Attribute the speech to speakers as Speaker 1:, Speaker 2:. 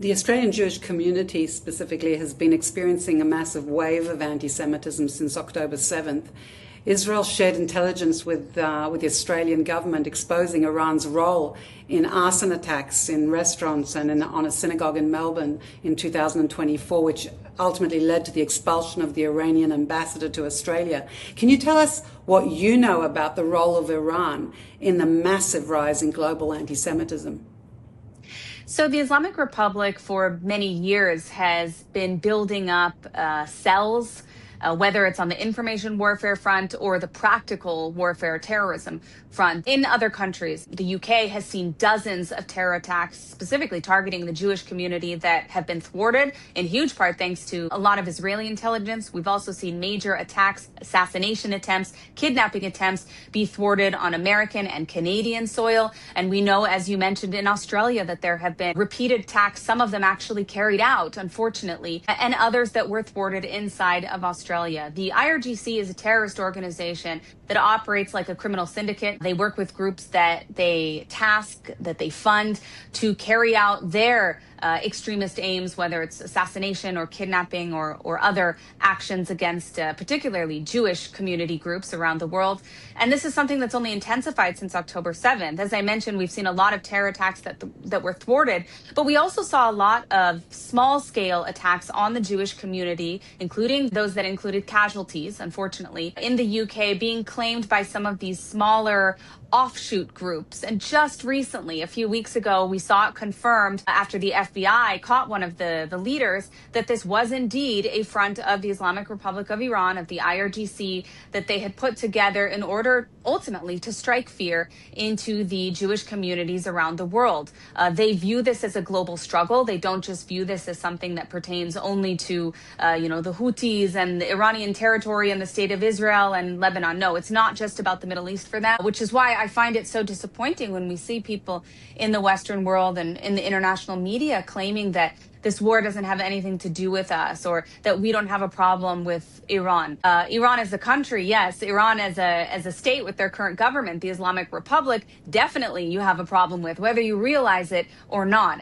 Speaker 1: The Australian Jewish community specifically has been experiencing a massive wave of anti-Semitism since October 7th. Israel shared intelligence with the Australian government exposing Iran's role in arson attacks in restaurants and on a synagogue in Melbourne in 2024, which ultimately led to the expulsion of the Iranian ambassador to Australia. Can you tell us what you know about the role of Iran in the massive rise in global anti-Semitism?
Speaker 2: So the Islamic Republic for many years has been building up cells, whether it's on the information warfare front or the practical warfare terrorism front. In other countries, the UK has seen dozens of terror attacks, specifically targeting the Jewish community, that have been thwarted, in huge part thanks to a lot of Israeli intelligence. We've also seen major attacks, assassination attempts, kidnapping attempts be thwarted on American and Canadian soil. And we know, as you mentioned, in Australia that there have been repeated attacks, some of them actually carried out, unfortunately, and others that were thwarted inside of Australia. The IRGC is a terrorist organization that operates like a criminal syndicate. They work with groups that they task, that they fund to carry out their extremist aims, whether it's assassination or kidnapping or other actions against particularly Jewish community groups around the world. And this is something that's only intensified since October 7th. As I mentioned, we've seen a lot of terror attacks that were thwarted, but we also saw a lot of small-scale attacks on the Jewish community, including those that included casualties, unfortunately, in the UK being claimed by some of these smaller offshoot groups. And just recently, a few weeks ago, we saw it confirmed after the FBI caught one of the leaders that this was indeed a front of the Islamic Republic of Iran, of the IRGC, that they had put together in order ultimately to strike fear into the Jewish communities around the world. They view this as a global struggle. They don't just view this as something that pertains only to, the Houthis and the Iranian territory and the state of Israel and Lebanon. No, it's not just about the Middle East for them, which is why I find it so disappointing when we see people in the Western world and in the international media claiming that this war doesn't have anything to do with us, or that we don't have a problem with Iran. Iran as a country, yes. Iran as a state with their current government, the Islamic Republic, definitely you have a problem with, whether you realize it or not.